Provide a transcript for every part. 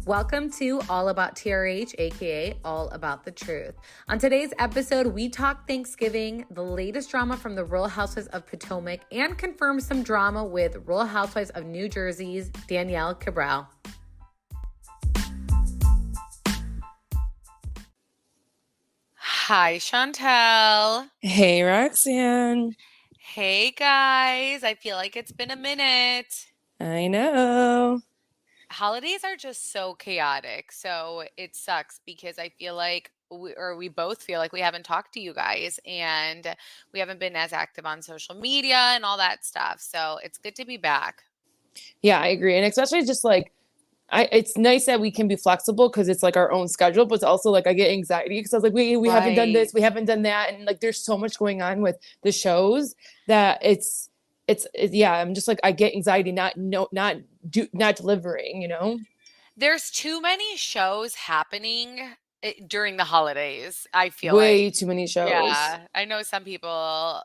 Welcome to All About TRH, aka All About the Truth. On today's episode, we talk Thanksgiving, the latest drama from the Real Housewives of Potomac, and confirm some drama with Real Housewives of New Jersey's Danielle Cabral. Hi, Chantel. Hey, Roxanne. Hey, guys. I feel like it's been a minute. I know. Holidays are just so chaotic. So it sucks because I feel like we both feel like we haven't talked to you guys and we haven't been as active on social media and all that stuff. So it's good to be back. Yeah, I agree. And especially just like, it's nice that we can be flexible because it's like our own schedule, but it's also like I get anxiety because I was like, we haven't done this, we haven't done that. And like, there's so much going on with the shows that it's yeah, I'm just like, I get anxiety not delivering, you know? There's too many shows happening during the holidays, I feel like. Way too many shows. Yeah, I know some people,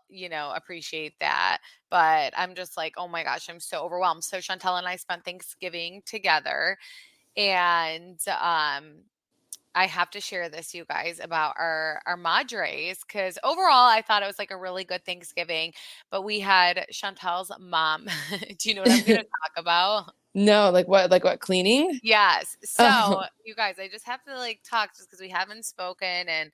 appreciate that, but I'm just like, oh my gosh, I'm so overwhelmed. So Chantel and I spent Thanksgiving together, and I have to share this, you guys, about our madres, because overall I thought it was like a really good Thanksgiving, but we had Chantel's mom. Do you know what I'm going to talk about? No, like what, cleaning? Yes. So, Oh, you guys, I just have to like talk just because we haven't spoken, and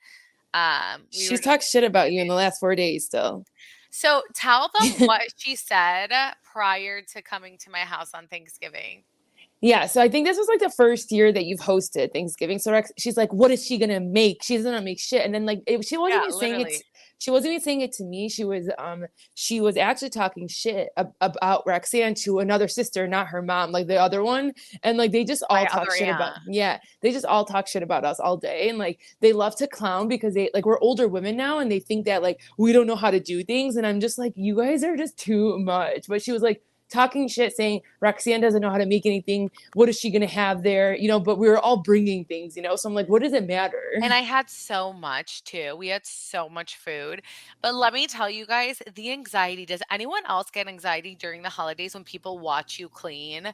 we were she's just talked shit about you in the last 4 days still. so tell them what she said prior to coming to my house on Thanksgiving. Yeah, so I think this was like the first year that you've hosted Thanksgiving. So she's like, "What is she gonna make? She's gonna make shit." And then like she wasn't Yeah, even saying it. literally. She wasn't even saying it to me. She was actually talking shit about Roxanne to another sister, not her mom, like the other one. And like they just all My talk other shit about. aunt. Yeah, they just all talk shit about us all day. And like they love to clown because they like we're older women now, and they think that like we don't know how to do things. And I'm just like, you guys are just too much. But she was like talking shit, saying Roxanne doesn't know how to make anything. What is she going to have there? You know, but we were all bringing things, you know? So I'm like, what does it matter? And I had so much too. We had so much food. But let me tell you guys, the anxiety, does anyone else get anxiety during the holidays when people watch you clean?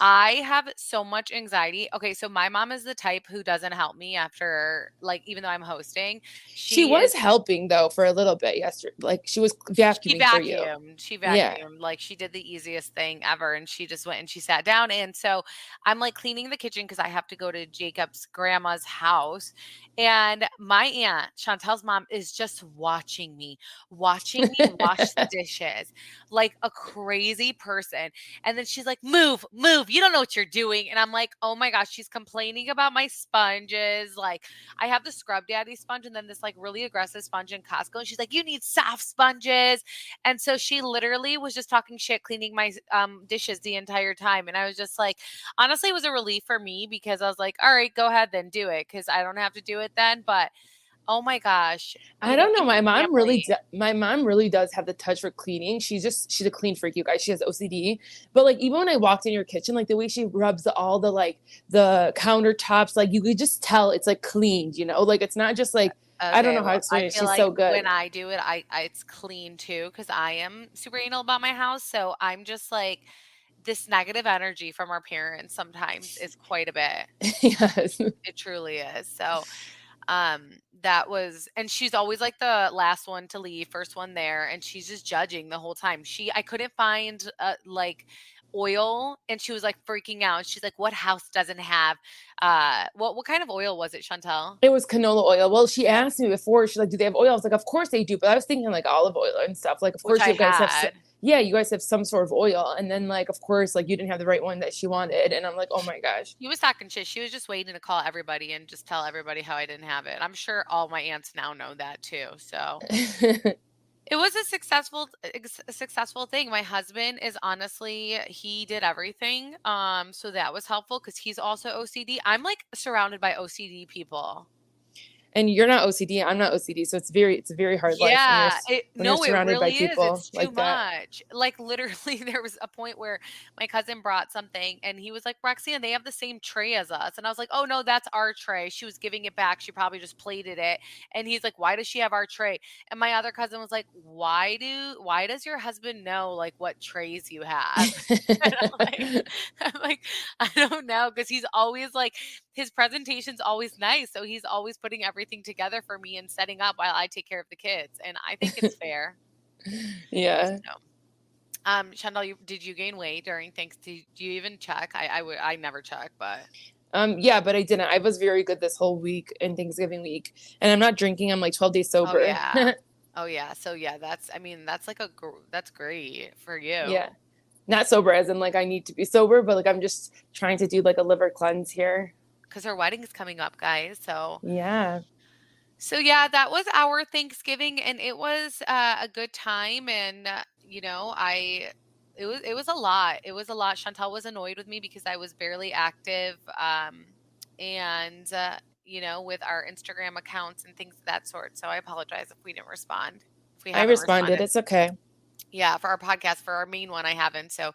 I have so much anxiety. Okay, so my mom is the type who doesn't help me after, like, even though I'm hosting. She She is was helping though for a little bit yesterday. Like she was She vacuuming for you. vacuumed. She Yeah. vacuumed. Like, she did the easiest thing ever, and she just went and she sat down, and so I'm, like, cleaning the kitchen because I have to go to Jacob's grandma's house, and my aunt, Chantel's mom, is just watching me wash the dishes like a crazy person, and then she's like, "Move, move, you don't know what you're doing," and I'm like, "Oh my gosh," she's complaining about my sponges, like, I have the Scrub Daddy sponge and then this, like, really aggressive sponge in Costco, and she's like, "You need soft sponges," and so she literally was just talking shit, cleaning my dishes the entire time. And I was just like, honestly, it was a relief for me because I was like, all right, go ahead, then do it. Cause I don't have to do it then. But oh my gosh, I don't know. in family. My mom really does have the touch for cleaning. She's a clean freak, you guys. She has OCD. But like even when I walked in your kitchen, like the way she rubs all the like the countertops, like you could just tell it's like cleaned, you know? Like it's not just like I don't Okay, know how to well, I explain it. feel She's like so when good. I do it, it's clean too because I am super anal about my house. So I'm just like, this negative energy from our parents sometimes is quite a bit. Yes. It truly is. So that was, and she's always like the last one to leave, first one there, and she's just judging the whole time. I couldn't find like oil, and she was like freaking out. She's like, what house doesn't have what kind of oil was it, Chantel? It was canola oil. Well, she asked me before, she's like, do they have oil? I was like, of course they do. But I was thinking like olive oil and stuff. Like, of Which course I you guys have, had. yeah, you guys have some sort of oil. And then like, of course, like you didn't have the right one that she wanted. And I'm like, oh my gosh. She was talking shit. She was just waiting to call everybody and just tell everybody how I didn't have it. I'm sure all my aunts now know that too. So it was a successful thing. My husband is honestly, he did everything. So that was helpful because he's also OCD. I'm like surrounded by OCD people. And you're not OCD, I'm not OCD, so it's a very hard life when Yeah, you're it surrounded by really is, people it's too like that. much. Like, literally, there was a point where my cousin brought something, and he was like, "Roxanne, they have the same tray as us." And I was like, "Oh, no, that's our tray." She was giving it back, she probably just plated it, and he's like, "Why does she have our tray?" And my other cousin was like, why does your husband know, like, what trays you have?" And I'm like, "I don't know, because he's always, like his presentation's always nice, so he's always putting everything together for me and setting up while I take care of the kids, and I think it's fair." Yeah. So, Chantal, did you gain weight during Thanks do you even check? I never check, but Yeah, but I didn't. I was very good this whole week and Thanksgiving week. And I'm not drinking. I'm like 12 days oh, sober. yeah. Oh, yeah. So, yeah, I mean, that's like that's great for Yeah. you. Not sober as in like I need to be sober, but like I'm just trying to do like a liver cleanse here. Because her wedding is coming up, guys. Yeah. So yeah, that was our Thanksgiving, and it was a good time. And it was a lot. It was a lot. Chantal was annoyed with me because I was barely active, and with our Instagram accounts and things of that sort. So I apologize if we didn't respond, if we I haven't responded. responded. It's okay. Yeah, for our podcast, for our main one, I haven't. So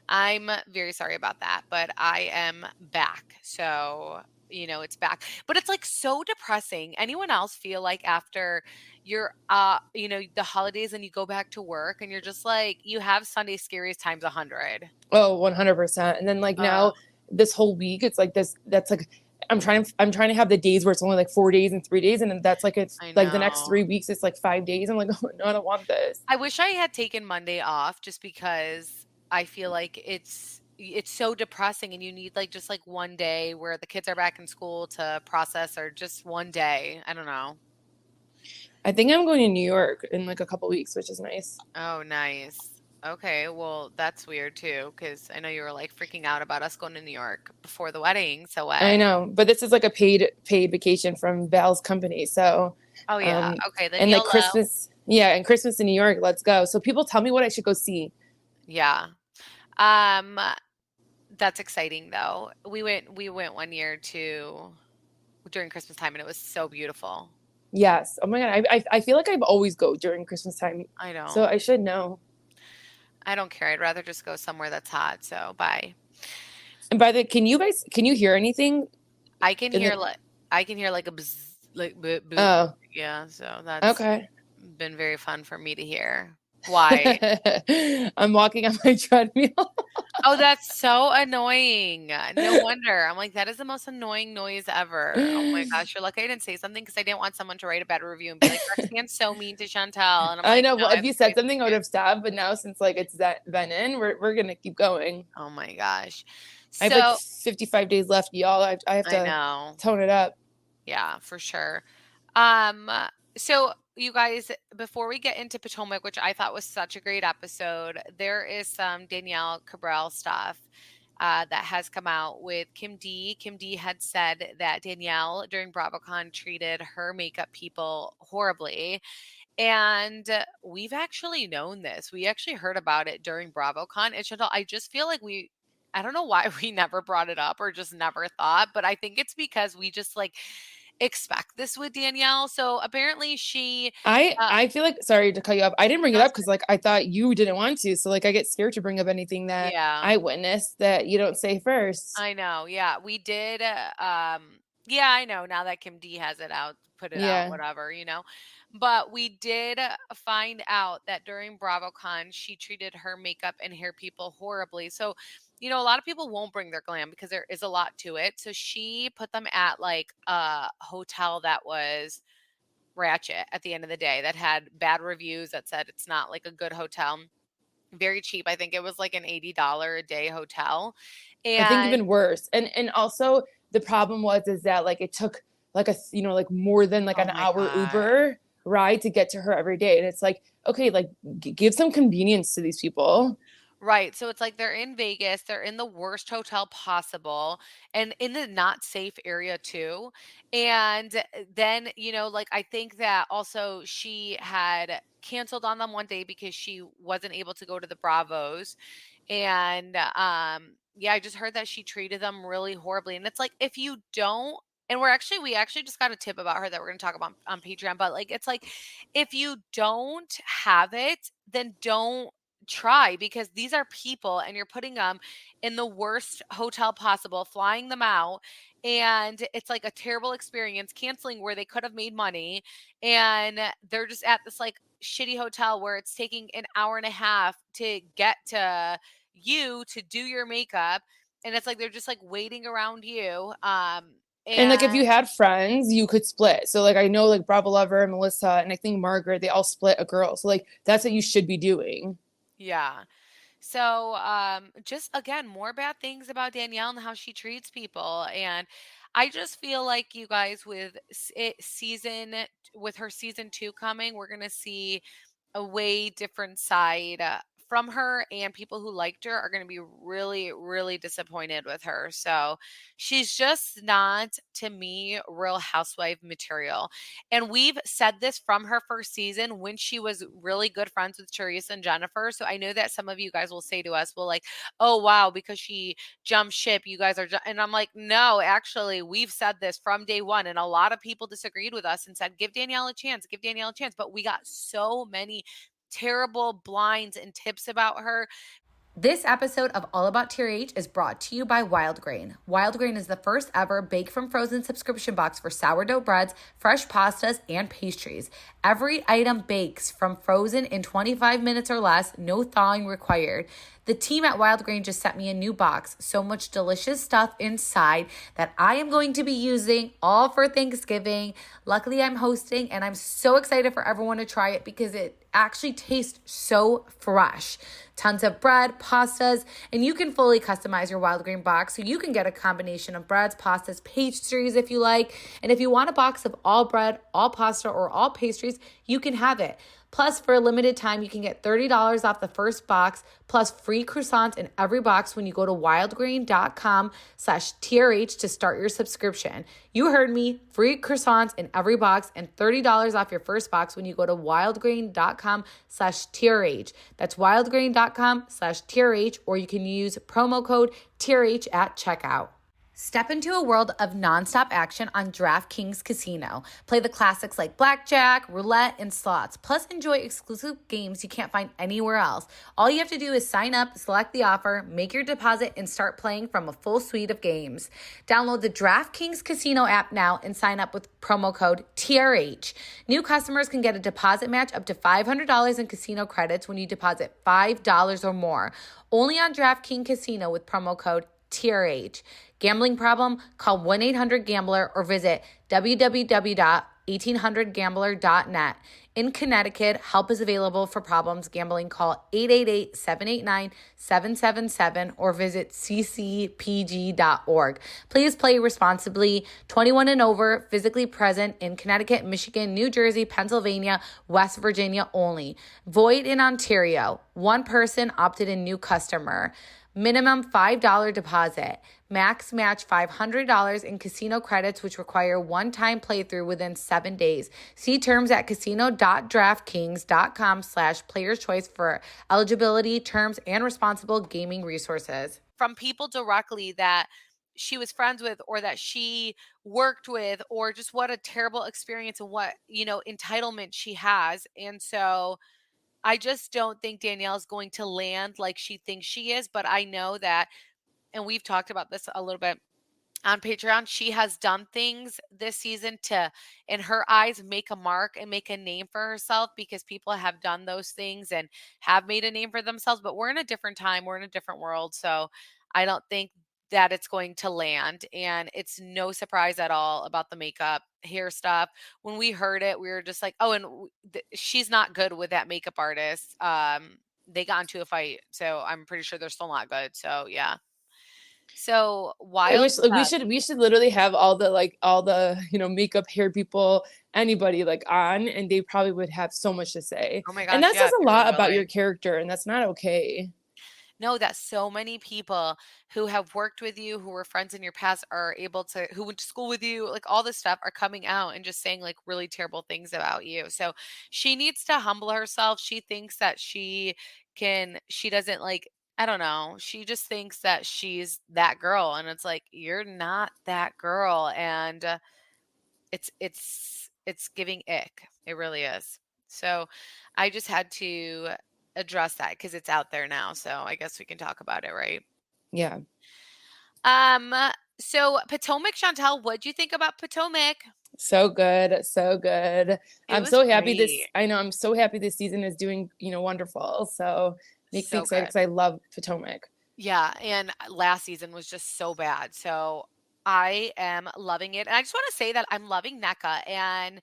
I'm very sorry about that, but I am back. So, it's back. But it's like so depressing. Anyone else feel like after the holidays and you go back to work and you're just like, you have Sunday scariest times 100? Oh, 100%. And then like Uh, now this whole week, it's like this, that's like, I'm trying to have the days where it's only like 4 days and 3 days. And then that's like, it's I like the next know. 3 weeks, it's like 5 days. I'm like, oh no, I don't want this. I wish I had taken Monday off just because I feel like it's so depressing and you need like just like one day where the kids are back in school to process, or just one day. I don't know. I think I'm going to New York in like a couple weeks, which is nice. Oh, nice. Okay, well, that's weird too, because I know you were like freaking out about us going to New York before the wedding. So I what? know, but this is like a paid vacation from Val's company. So, Oh yeah. Okay, then and like YOLO. Christmas, yeah, and Christmas in New York, let's go. So people tell me what I should go see. Yeah. Um, that's exciting though. We went one year to during Christmas time, and it was so beautiful. Yes. Oh my God. I feel like I've always go during Christmas time. I So don't. I should know. I don't care. I'd rather just go somewhere that's hot. So bye. And by the, can you hear anything I can in hear the, like I can hear like a bzz, like oh, yeah. So that's okay. been very fun for me to hear. Why? I'm walking on my treadmill. Oh, that's so annoying. No wonder. I'm like, that is the most annoying noise ever. Oh my gosh, you're lucky I didn't say something because I didn't want someone to write a bad review and be like, "Roxanne's so mean to Chantal." And I'm I like, know. "No, Well, I if have you to said say something, I would something." have stopped. But now, since like it's that been in, we're gonna keep going. Oh my gosh. I have like So 55 days left, y'all. I have I to know. tone it up. Yeah, for sure. Um, so you guys, before we get into Potomac, which I thought was such a great episode, there is some Danielle Cabral stuff that has come out with Kim D. Kim D had said that Danielle during BravoCon treated her makeup people horribly. And we've actually known this. We actually heard about it during BravoCon. And Chantal, I just feel like I don't know why we never brought it up or just never thought, but I think it's because we just like expect this with Danielle. So apparently I feel like, sorry to cut you off. I didn't bring it no, up because like I thought you didn't want to. So like I get scared to bring up anything that yeah, I witnessed that you don't say first. I know. Yeah, we did. Yeah, I know. Now that Kim D has it out, put it out, Yeah. whatever. But we did find out that during BravoCon, she treated her makeup and hair people horribly. So, a lot of people won't bring their glam because there is a lot to it. So she put them at like a hotel that was ratchet at the end of the day, that had bad reviews, that said it's not like a good hotel. Very cheap. I think it was like an $80 a day hotel. I think And even worse. And also the problem was is that like it took like like more than like oh an my hour God. Uber ride to get to her every day. And it's like, okay, like give some convenience to these people. Right. So it's like they're in Vegas, they're in the worst hotel possible and in the not safe area too. And then, like I think that also she had canceled on them one day because she wasn't able to go to the Bravos. And yeah, I just heard that she treated them really horribly. And it's like if you don't And we actually just got a tip about her that we're gonna talk about on Patreon, but, like, it's like, if you don't have it, then don't try, because these are people and you're putting them in the worst hotel possible, flying them out, and it's, like, a terrible experience, canceling where they could have made money, and they're just at this, like, shitty hotel where it's taking an hour and a half to get to you to do your makeup, and it's like they're just, like, waiting around you, And like if and you had friends, you could split. So like I know like Bravo Lover, Melissa, and I think Margaret, they all split a girl. So like that's what you should be doing. yeah. So, just again, more bad things about Danielle and how she treats people. And I just feel like you guys with with her season 2 coming, we're going to see a way different side from her, and people who liked her are going to be really, really disappointed with her. So she's just not, to me, real housewife material. And we've said this from her first season when she was really good friends with Teresa and Jennifer. So I know that some of you guys will say to us, well, like, oh, wow, because she jumped ship, you guys are, and I'm like, no, actually, we've said this from day one. And a lot of people disagreed with us and said, give Danielle a chance, give Danielle a chance. But we got so many terrible blinds and tips about her. This episode of All About TRH is brought to you by Wild Grain. Wild Grain is the first ever bake from frozen subscription box for sourdough breads, fresh pastas, and pastries. Every item bakes from frozen in 25 minutes or less, no thawing required. The team at Wild Grain just sent me a new box. So much delicious stuff inside that I am going to be using all for Thanksgiving. Luckily, I'm hosting and I'm so excited for everyone to try it because it actually tastes so fresh. Tons of bread, pastas, and you can fully customize your Wild Grain box so you can get a combination of breads, pastas, pastries if you like. And if you want a box of all bread, all pasta, or all pastries, you can have it. Plus, for a limited time, you can get $30 off the first box, plus free croissants in every box when you go to wildgrain.com/TRH to start your subscription. You heard me, free croissants in every box and $30 off your first box when you go to wildgrain.com/TRH. That's wildgrain.com/TRH, or you can use promo code TRH at checkout. Step into a world of nonstop action on DraftKings Casino. Play the classics like blackjack, roulette, and slots. Plus, enjoy exclusive games you can't find anywhere else. All you have to do is sign up, select the offer, make your deposit, and start playing from a full suite of games. Download the DraftKings Casino app now and sign up with promo code TRH. New customers can get a deposit match up to $500 in casino credits when you deposit $5 or more. Only on DraftKings Casino with promo code TRH. Gambling problem? Call 1-800-GAMBLER or visit www.1800gambler.net. In Connecticut, help is available for problems gambling. Call 888-789-777 or visit ccpg.org. Please play responsibly. 21 and over, physically present in Connecticut, Michigan, New Jersey, Pennsylvania, West Virginia only. Void in Ontario. One person opted in, new customer. Minimum $5 deposit. Max match $500 in casino credits, which require one-time playthrough within 7 days. See terms at casino.draftkings.com/players choice for eligibility, terms, and responsible gaming resources. From people directly that she was friends with or that she worked with, or just what a terrible experience and what, entitlement she has. And so I just don't think Danielle's going to land like she thinks she is, but I know that, and we've talked about this a little bit on Patreon, she has done things this season to, in her eyes, make a mark and make a name for herself, because people have done those things and have made a name for themselves. But we're in a different time, we're in a different world. So I don't think that it's going to land. And it's no surprise at all about the makeup, hair stuff. When we heard it, we were just like, oh, and she's not good with that makeup artist. They got into a fight. So I'm pretty sure they're still not good. So yeah. So I wild wish like we stuff. should literally have all the makeup, hair people, anybody like on, and they probably would have so much to say. Oh my And gosh, that yeah, says if a they were lot about willing. your character, and that's not okay. No, that so many people who have worked with you, who were friends in your past, are able to, who went to school with you, like all this stuff, are coming out and just saying like really terrible things about you. So she needs to humble herself. She thinks that she doesn't like I don't know. She just thinks that she's that girl, and it's like, you're not that girl, and it's giving ick. It really is. So I just had to address that because it's out there now. So I guess we can talk about it, right? Yeah. Um. So Potomac, Chantel, what'd you think about Potomac? So good. So good. It I'm was so happy great. I'm so happy this season is doing, wonderful. So makes me So excited good. because I love Potomac. Yeah, and last season was just so bad. So I am loving it. And I just want to say that I'm loving NNecka and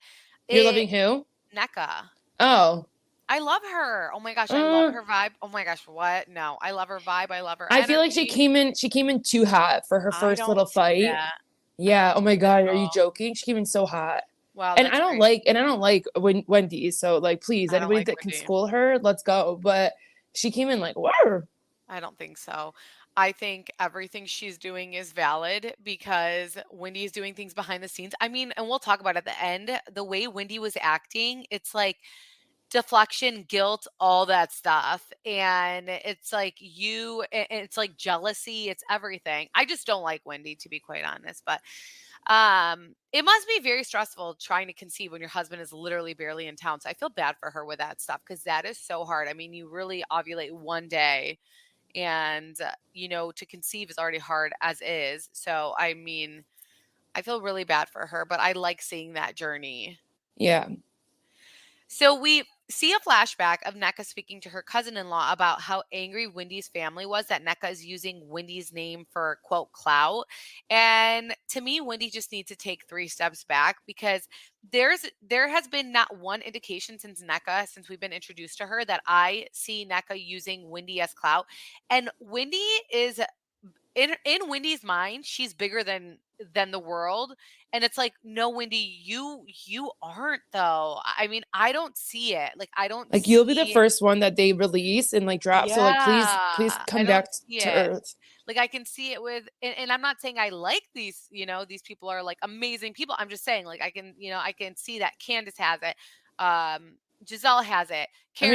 You're it loving who? NNecka. Oh, I love her. Oh my gosh, I love uh, her vibe. Oh my gosh, what? No, I love her vibe. I love her I feel like energy. she came in too hot for her I first don't little see fight. that. I Yeah. don't Oh my see it God. at Are you all. joking? She came in so hot. Wow, And that's great. I don't like Wendy. So like, please, I don't anybody like that can Wendy. school her, let's go. But she came in like, whoa. I don't think so. I think everything she's doing is valid because Wendy is doing things behind the scenes. I mean, and we'll talk about it at the end. The way Wendy was acting, it's like deflection, guilt, all that stuff. And it's like it's like jealousy, it's everything. I just don't like Wendy, to be quite honest. But it must be very stressful trying to conceive when your husband is literally barely in town. So I feel bad for her with that stuff because that is so hard. I mean, you really ovulate one day and to conceive is already hard as is. So I mean, I feel really bad for her, but I like seeing that journey. Yeah. So we see a flashback of NNecka speaking to her cousin-in-law about how angry Wendy's family was that NNecka is using Wendy's name for quote clout. And to me, Wendy just needs to take 3 steps back because there has been not one indication since NNecka, since we've been introduced to her, that I see NNecka using Wendy as clout. And Wendy is in Wendy's mind, she's bigger than the world. And it's like, no, Wendy, you aren't though. I mean, I don't see it. Like I don't Like you'll be the see first one that they release and like drop. So like please yeah, I come don't back see to it. earth. Like I can see it with and I'm not saying I like these, these people are like amazing people. I'm just saying like I can see that Candace has it. Giselle has it. I mean,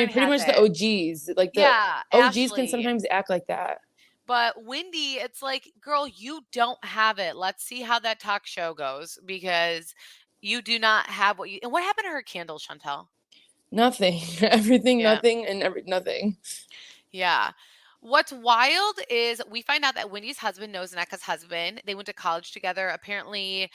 Karen pretty has much the it. OGs, like the Yeah, OGs can Ashley. sometimes act like that. But Wendy, it's like, girl, you don't have it. Let's see how that talk show goes because you do not have what you. And what happened to her candle, Chantel? Nothing, everything, Yeah. nothing, and nothing. Yeah. What's wild is we find out that Wendy's husband knows NNecka's husband. They went to college together. Apparently,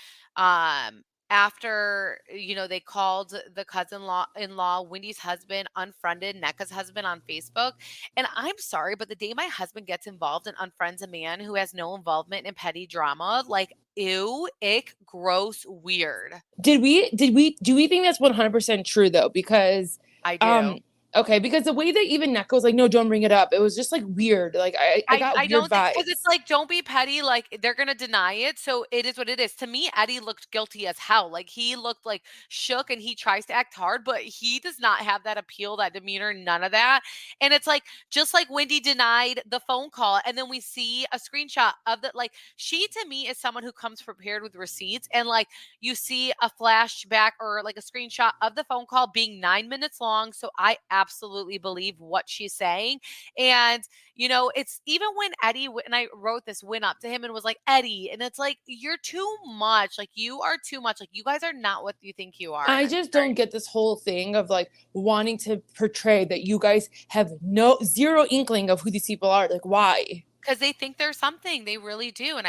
after they called the cousin-in-law, Wendy's husband unfriended NNecka's husband on Facebook. And I'm sorry, but the day my husband gets involved and unfriends a man who has no involvement in petty drama, like ew, ick, gross, weird. Do we think that's 100% true though? Because, I um, do. okay, because the way that even Neko was like, no, don't bring it up. It was just like weird. Like I got I weird don't think because it's vibes. like, don't be petty, like, they're gonna deny it, so it is what it is. To me, Eddie looked guilty as hell, like, he looked, like, shook, and he tries to act hard, but he does not have that appeal, that demeanor, none of that, and it's like, just like Wendy denied the phone call, and then we see a screenshot of the like, she to me is someone who comes prepared with receipts, and, like, you see a flashback or, like, a screenshot of the phone call being 9 minutes long, so I absolutely believe what she's saying, and it's even when Eddie, and I wrote this, went up to him and was like, Eddie, and it's like, you're too much. Like, you are too much. Like, you guys are not what you think you are. And I I'm just don't sorry. get this whole thing of like wanting to portray that you guys have no zero inkling of who these people are. Like, why? Because they think they're something. They really do. And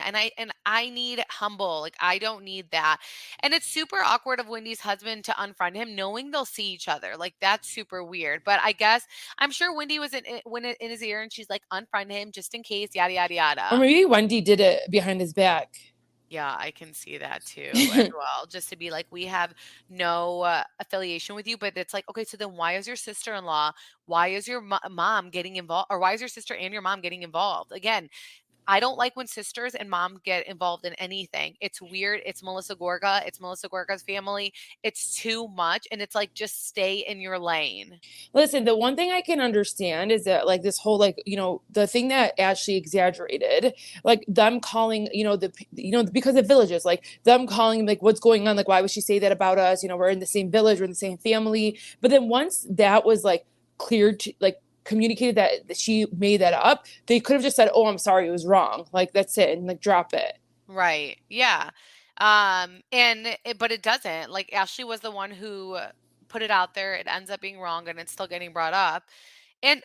I need humble. Like, I don't need that. And it's super awkward of Wendy's husband to unfriend him, knowing they'll see each other. Like, that's super weird. But I guess I'm sure Wendy was in his ear and she's like, unfriend him just in case, yada, yada, Or yada. maybe Wendy did it behind his back. Yeah, I can see that too as well. Just to be like, we have no affiliation with you, but it's like, okay, so then why is your sister-in-law, why is your mom getting involved, or why is your sister and your mom getting involved? Again, I don't like when sisters and mom get involved in anything. It's weird. It's Melissa Gorga. It's Melissa Gorga's family. It's too much. And it's like, just stay in your lane. Listen, the one thing I can understand is that like this whole like, the thing that Ashley exaggerated, like them calling, because of villages, like them calling like what's going on, like why would she say that about us? We're in the same village, we're in the same family. But then once that was like cleared to like communicated that she made that up, they could have just said, oh, I'm sorry, it was wrong. Like, that's it. And like, drop it. Right. Yeah. But it doesn't. Like Ashley was the one who put it out there. It ends up being wrong and it's still getting brought up. And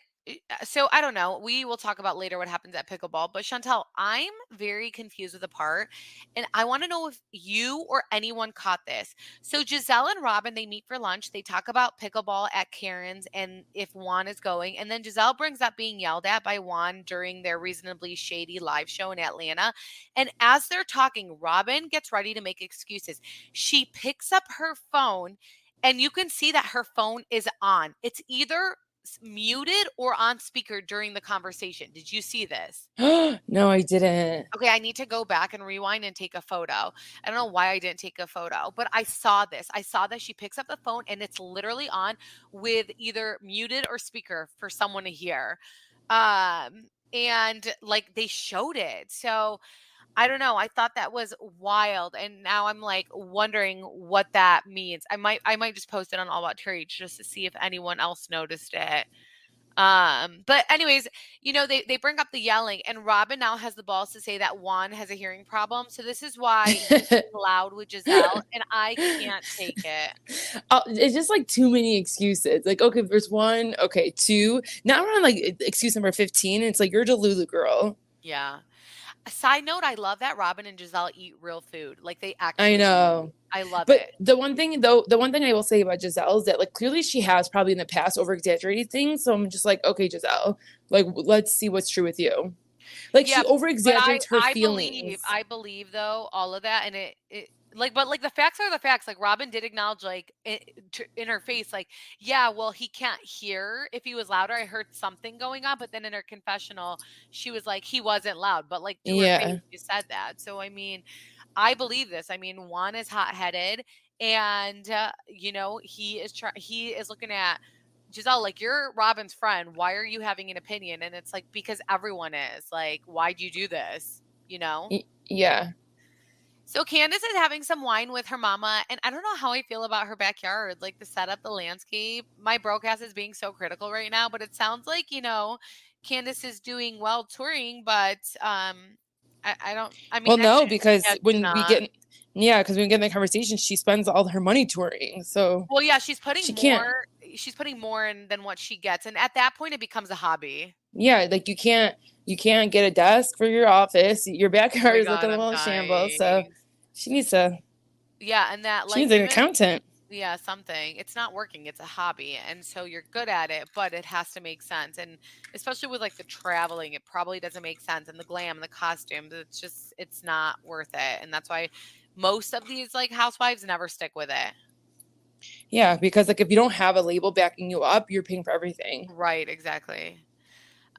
so I don't know. We will talk about later what happens at pickleball. But Chantel, I'm very confused with the part, and I want to know if you or anyone caught this. So Giselle and Robin, they meet for lunch. They talk about pickleball at Karen's and if Juan is going. And then Giselle brings up being yelled at by Juan during their reasonably shady live show in Atlanta. And as they're talking, Robin gets ready to make excuses. She picks up her phone, and you can see that her phone is on. It's either muted or on speaker during the conversation. Did you see this? No, I didn't. Okay, I need to go back and rewind and take a photo. I don't know why I didn't take a photo, but I saw this. I saw that she picks up the phone and it's literally on with either muted or speaker for someone to hear. And like they showed it. So I don't know. I thought that was wild, and now I'm like wondering what that means. I might just post it on All About TRH just to see if anyone else noticed it. But anyways, they bring up the yelling, and Robin now has the balls to say that Juan has a hearing problem. So this is why he's being loud with Giselle, and I can't take it. It's just like too many excuses. Like, okay, there's one, okay, two. Now we're on like excuse number 15. And it's like, you're a Delulu girl. Yeah. A side note, I love that Robin and Giselle eat real food. Like they I actually know. I love But it. the one thing I will say about Giselle is that like clearly she has probably in the past over exaggerated things. So I'm just like, okay, Giselle, like let's see what's true with you. Like Yeah, she over exaggerates her I feelings. believe though all of that, and but like the facts are the facts. Like Robin did acknowledge, like in her face, like yeah, well he can't hear if he was louder. I heard something going on, but then in her confessional, she was like he wasn't loud, but like to her face, Yeah. she said that. So I mean, I believe this. I mean, Juan is hot headed, and he is looking at Giselle, like, you're Robin's friend. Why are you having an opinion? And it's like, because everyone is. Like, why'd you do this? You know? Yeah. So Candace is having some wine with her mama, and I don't know how I feel about her backyard, like the setup, the landscape. My broadcast is being so critical right now, but it sounds like, Candace is doing well touring, but I don't, I mean, Well, no, yeah, because she's not. because when we get in the conversation, she spends all her money touring. So Well, yeah, she's she putting can't. more in than what she gets. And at that point it becomes a hobby. Yeah, like you can't get a desk for your office. Your Oh my backyard is God, looking a I'm little shambles. So dying. she needs to Yeah, and that she like needs an even accountant. yeah, something. It's not working. It's a hobby. And so you're good at it, but it has to make sense. And especially with like the traveling, it probably doesn't make sense. And the glam and the costumes, it's not worth it. And that's why most of these like housewives never stick with it. Yeah, because like if you don't have a label backing you up, you're paying for everything. Right, exactly.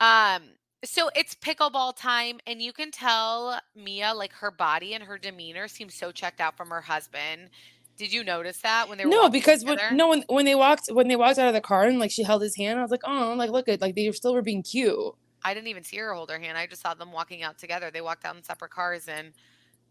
Um, so it's pickleball time, and you can tell Mia, like her body and her demeanor seems so checked out from her husband. Did you notice that when they were No, walking because together? when they walked out of the car and like she held his hand, I was like, oh, like look at like they still were being cute. I didn't even see her hold her hand. I just saw them walking out together. They walked out in separate cars, and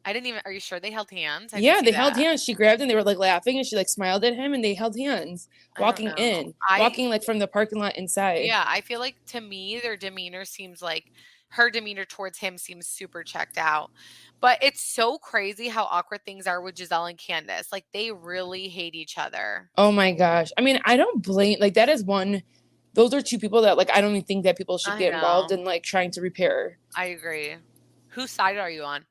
I didn't even. Are you sure they held hands? I didn't Yeah, see they held that. hands. She grabbed him. They were like laughing, and she like smiled at him, and they held hands, I don't know. walking like from the parking lot inside. Yeah, I feel like to me their demeanor seems like her demeanor towards him seems super checked out. But it's so crazy how awkward things are with Giselle and Candace. Like they really hate each other. Oh my gosh. I mean, I don't blame like that is one. Those are two people that like I don't even think that people should I get involved know. in like trying to repair. I agree. Whose side are you on?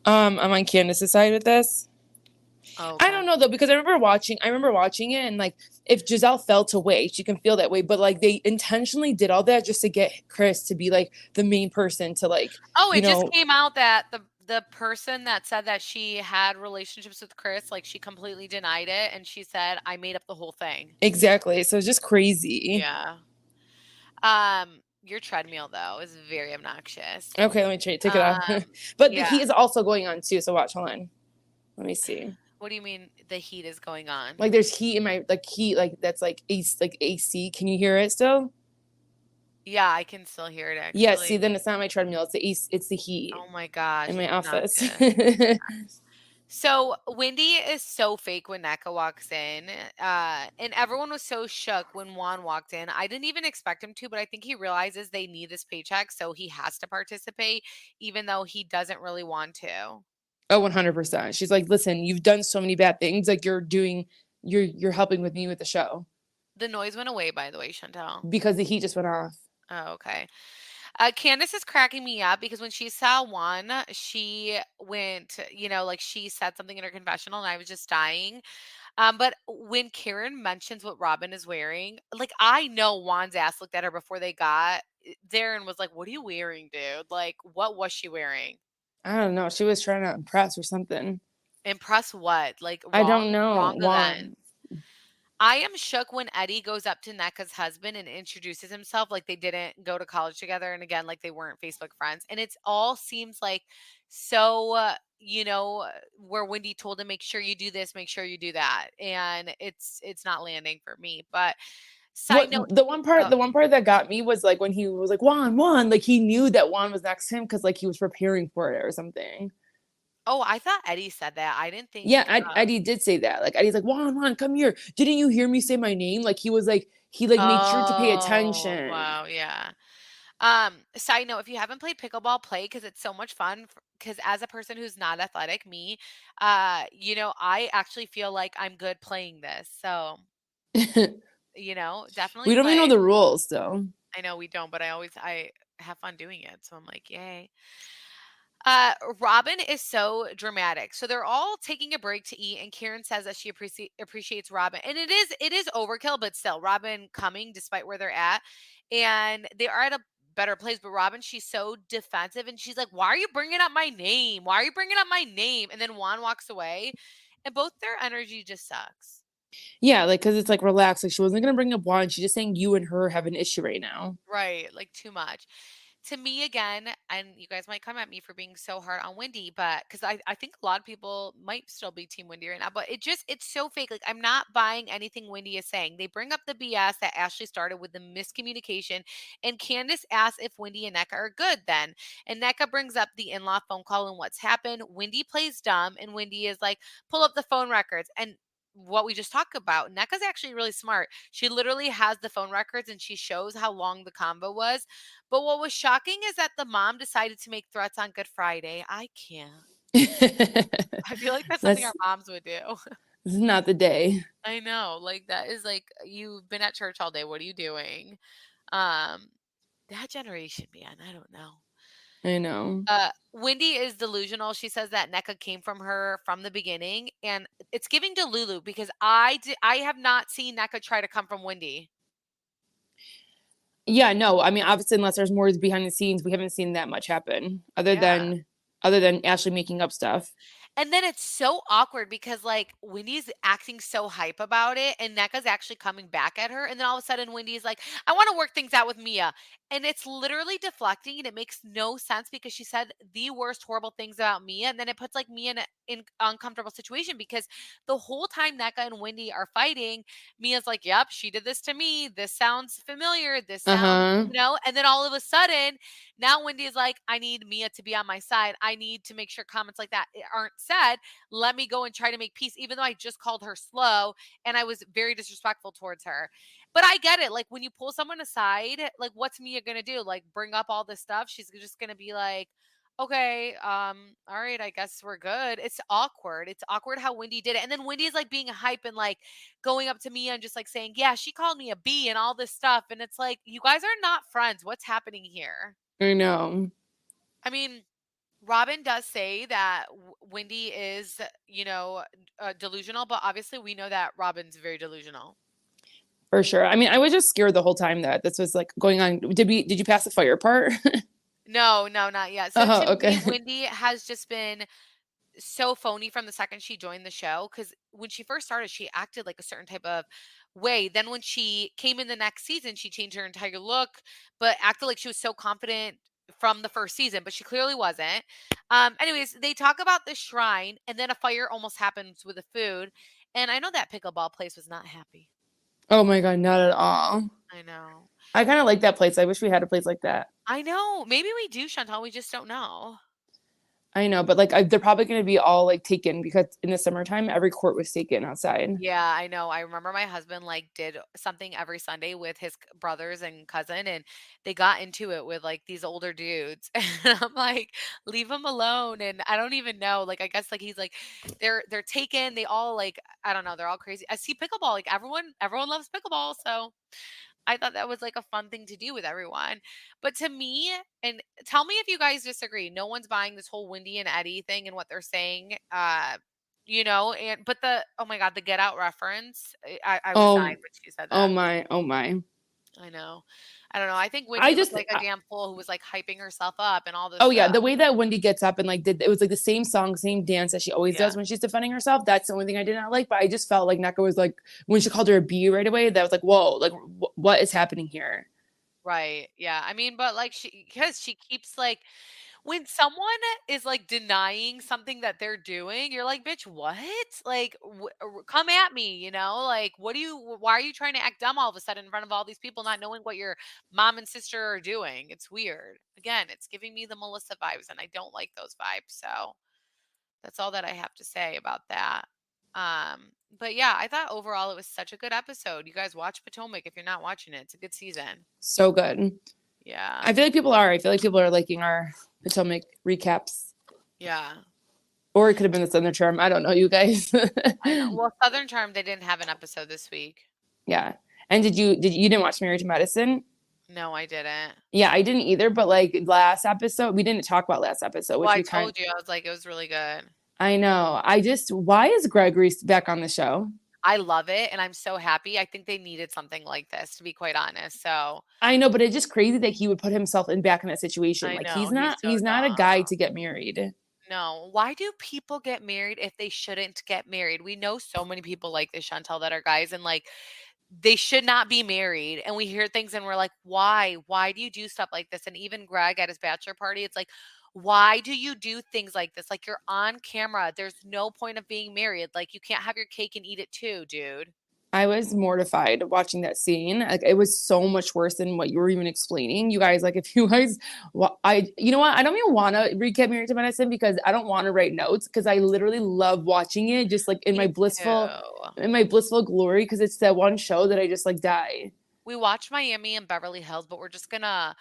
I'm on Candace's side with this. Oh, I okay. don't know though because I remember watching it and like if Giselle felt away, she can feel that way. But like they intentionally did all that just to get Chris to be like the main person to like Oh, you it just know came out that the person that said that she had relationships with Chris, like she completely denied it, and she said, "I made up the whole thing." exactly. So it's just crazy. Yeah. Your treadmill though is very obnoxious. Okay, let me take it off. Um, But yeah. he is also going on too. So watch, hold on. Let me see. What do you mean the heat is going on? Like there's heat in my like heat like that's like AC. Can you hear it still? Yeah, I can still hear it Yeah, see, actually. then it's not my treadmill, it's the heat Oh my gosh, in my it's office. obnoxious. So Wendy is so fake when NNecka walks in, and everyone was so shook when Juan walked in. I didn't even expect him to, but I think he realizes they need this paycheck, so he has to participate, even though he doesn't really want to. Oh, 100%. She's like, listen, you've done so many bad things. Like you're helping with me with the show The noise went away, by the way, Chantel. because the heat just went off. Oh, okay. Candace is cracking me up because when she saw Juan, she went, like she said something in her confessional, and I was just dying. But when Karen mentions what Robin is wearing, like I know Juan's ass looked at her before they got there and was like, "What are you wearing, dude? Like, what was she wearing? I don't know. She was trying to impress or something. Impress what? Like I wrong, don't know. wrong event." Juan. I am shook when Eddie goes up to NNecka's husband and introduces himself like they didn't go to college together and again like they weren't Facebook friends. And it's all seems like so where Wendy told him make sure you do this, make sure you do that. And it's not landing for me. But side What note, the one part that got me was like when he was like Juan, like he knew that Juan was next to him because like he was preparing for it or something. oh, I thought Eddie said that. I didn't think Yeah, Eddie did say that. Like Eddie's like Juan, come here. Didn't you hear me say my name? Like he was like he like made sure to pay oh attention. wow, yeah. Side note, if you haven't played pickleball, play because it's so much fun. Because as a person who's not athletic, me, I actually feel like I'm good playing this. So, definitely We don't even know play. the rules though. I know we don't, but I have fun doing it. So I'm like, yay. Robin is so dramatic. So they're all taking a break to eat, and Karen says that she appreciates Robin, and it is overkill, but still, Robin coming despite where they're at, and they are at a better place. But Robin, she's so defensive, and she's like, "Why are you bringing up my name? Why are you bringing up my name?" And then Juan walks away, and both their energy just sucks. Yeah, like because it's like relaxed. Like she wasn't gonna bring up Juan. She's just saying you and her have an issue right now. Right, like too much. To me again, and you guys might come at me for being so hard on Wendy, but because I think a lot of people might still be team Wendy right now, but it's so fake. Like I'm not buying anything Wendy is saying. They bring up the BS that Ashley started with the miscommunication, and Candace asks if Wendy and NNecka are good then. And NNecka brings up the in-law phone call and what's happened. Wendy plays dumb, and Wendy is like, pull up the phone records. And what we just talked about, NNecka's actually really smart. She literally has the phone records and she shows how long the convo was, but what was shocking is that the mom decided to make threats on Good Friday. I can't. I feel like that's something our That's moms would do. this is not the day. I know. Like that is like you've been at church all day. What are you doing? Um that generation, man, I don't know. I know. Wendy is delusional. She says that NNecka came from her from the beginning, and it's giving to Lulu because I have not seen NNecka try to come from Wendy. Yeah, no. I mean, obviously, unless there's more behind the scenes, we haven't seen that much happen Yeah. other than Ashley making up stuff. And then it's so awkward because like Wendy's acting so hype about it and NNecka's actually coming back at her. And then all of a sudden Wendy's like, I want to work things out with Mia. And it's literally deflecting and it makes no sense because she said the worst horrible things about Mia. And then it puts like Mia in uncomfortable situation because the whole time NNecka and Wendy are fighting, Mia's like, yep, she did this to me. This sounds familiar. This Uh sounds, huh. and then all of a sudden now Wendy is like, I need Mia to be on my side. I need to make sure comments like that aren't said. Let me go and try to make peace, even though I just called her slow and I was very disrespectful towards her. But I get it. Like when you pull someone aside, like what's Mia gonna do? Like bring up all this stuff? She's just gonna be like, okay, all right, I guess we're good. It's awkward. It's awkward how Wendy did it. And then Wendy's like being hype and like going up to Mia and just like saying, yeah, she called me a B and all this stuff. And it's like, you guys are not friends. What's happening here? I know. I mean, Robin does say that Wendy is, delusional, but obviously we know that Robin's very delusional. For sure. I mean, I was just scared the whole time that this was like going on. Did you pass the fire part? No, no, not yet. So to Oh, me, okay. Wendy has just been so phony from the second she joined the show because when she first started, she acted like a certain type of way. Then when she came in the next season, she changed her entire look, but acted like she was so confident from the first season, but she clearly wasn't. Anyways, they talk about the shrine, and then a fire almost happens with the food. And I know that pickleball place was not happy. Oh my God, not at all. I know. I kind of like that place. I wish we had a place like that. I know. Maybe we do, Chantal. We just don't know. I know, but like they're probably going to be all like taken because in the summertime, every court was taken outside. Yeah, I know. I remember my husband like did something every Sunday with his brothers and cousin, and they got into it with like these older dudes. And I'm like, leave them alone. And I don't even know. Like, I guess like he's like, they're taken. They all like, I don't know. They're all crazy. I see pickleball. Like everyone loves pickleball. So I thought that was like a fun thing to do with everyone. But to me, and tell me if you guys disagree. No one's buying this whole Wendy and Eddie thing and what they're saying. And but the oh my god, the Get Out reference. I was dying Oh, when she said oh that. my, oh my. I know. I don't know. I think I Wendy looked just, like a damn fool who was like hyping herself up and all this oh yeah, stuff. the way that Wendy gets up and like did it was like the same song, same dance that she always Yeah. does when she's defending herself. That's the only thing I did not like. But I just felt like NNecka was like when she called her a B right away. That was like, whoa, like what is happening here? Right. Yeah. I mean, but like because she keeps like when someone is like denying something that they're doing, you're like, bitch, what? Like, come at me, Like, why are you trying to act dumb all of a sudden in front of all these people, not knowing what your mom and sister are doing? It's weird. Again, it's giving me the Melissa vibes, and I don't like those vibes. So that's all that I have to say about that. But yeah, I thought overall it was such a good episode. You guys watch Potomac if you're not watching it. It's a good season. So good. Yeah. I feel like people are. I feel like people are liking our Potomac recaps. Yeah. Or it could have been the Southern Charm. I don't know, you guys. I know. Well, Southern Charm, they didn't have an episode this week. Yeah. And you didn't watch Married to Medicine? No, I didn't. Yeah, I didn't either, but like last episode, we didn't talk about last episode, Well, which I we kind told you, I was like, it was really good. I know. Why is Gregory back on the show? I love it, and I'm so happy. I think they needed something like this, to be quite honest. So I know, but it's just crazy that he would put himself back in that situation. I Like know he's so he's not a dumb. guy to get married. No, why do people get married if they shouldn't get married? We know so many people like this, Chantel, that are guys, and like they should not be married. And we hear things and we're like, why? Why do you do stuff like this? And even Greg at his bachelor party, it's like, why do you do things like this? Like, you're on camera. There's no point of being married. Like, you can't have your cake and eat it too, dude. I was mortified watching that scene. Like it was so much worse than what you were even explaining. You guys, like if you guys, you know what? I don't even want to recap Married to Medicine because I don't want to write notes because I literally love watching it, just like Me too. in my blissful glory. Because it's that one show that I just like die. We watched Miami and Beverly Hills, but we're just gonna,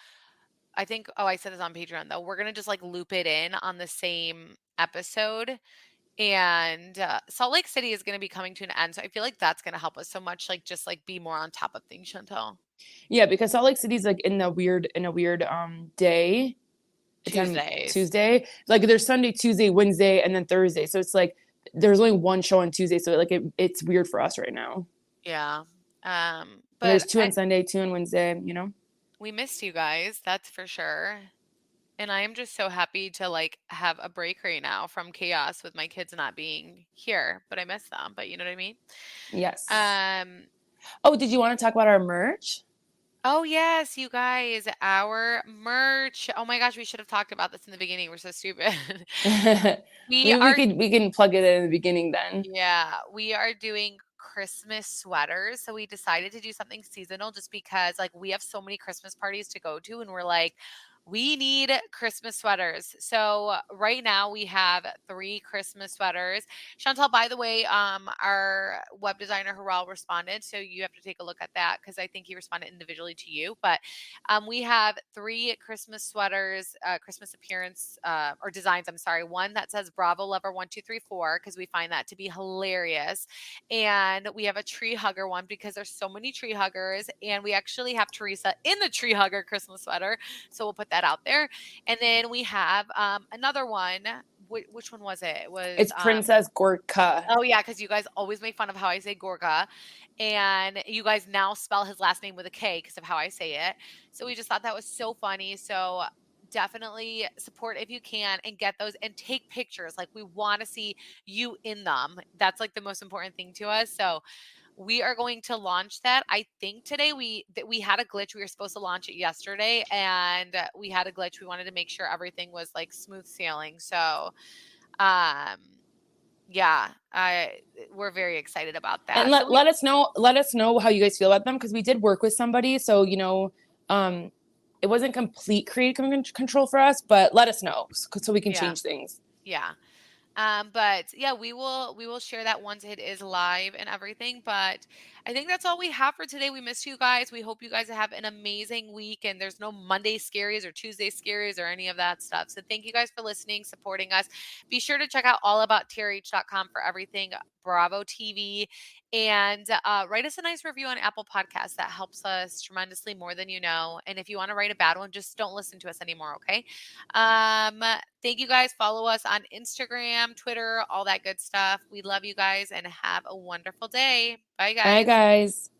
I think, oh, I said this on Patreon though. We're gonna just like loop it in on the same episode. And Salt Lake City is going to be coming to an end. So I feel like that's going to help us so much, like just like be more on top of things, Chantel. Yeah, because Salt Lake City's like in a weird day. Tuesdays. Tuesday. Like there's Sunday, Tuesday, Wednesday, and then Thursday. So it's like there's only one show on Tuesday. So like it's weird for us right now. Yeah. But there's two on Sunday, two on Wednesday, We missed you guys, that's for sure. And I am just so happy to like have a break right now from chaos with my kids not being here, but I miss them. But you know what I mean? Yes. Oh, did you want to talk about our merch? Oh yes, you guys, our merch. Oh my gosh, we should have talked about this in the beginning. We're so stupid. we can plug it in the beginning then. Yeah, we are doing Christmas sweaters. So we decided to do something seasonal just because like we have so many Christmas parties to go to and we're like, we need Christmas sweaters. So right now we have 3 Christmas sweaters. Chantal, by the way, our web designer Cabral responded. So you have to take a look at that because I think he responded individually to you. But we have 3 Christmas sweaters, Christmas appearance or designs. I'm sorry. One that says Bravo Lover 1234 because we find that to be hilarious. And we have a tree hugger one because there's so many tree huggers. And we actually have Teresa in the tree hugger Christmas sweater. So we'll put that out there. And then we have another one. Which one was it? It's Princess Gorka. Oh yeah, because you guys always make fun of how I say Gorka, and you guys now spell his last name with a K because of how I say it. So we just thought that was so funny. So definitely support if you can and get those and take pictures. Like we want to see you in them. That's like the most important thing to us. So we are going to launch that. I think today we had a glitch. We were supposed to launch it yesterday and we had a glitch. We wanted to make sure everything was like smooth sailing. So, yeah, we're very excited about that. And let us know how you guys feel about them because we did work with somebody. So, it wasn't complete creative control for us, but let us know so we can change things. Yeah. But yeah, we will share that once it is live and everything. But I think that's all we have for today. We missed you guys. We hope you guys have an amazing week and there's no Monday scaries or Tuesday scaries or any of that stuff. So thank you guys for listening, supporting us. Be sure to check out allabouttrh.com for everything Bravo TV, and write us a nice review on Apple Podcasts. That helps us tremendously, more than you know. And if you want to write a bad one, just don't listen to us anymore, okay? Thank you guys. Follow us on Instagram, Twitter, all that good stuff. We love you guys and have a wonderful day. Bye, Bye, guys. guys.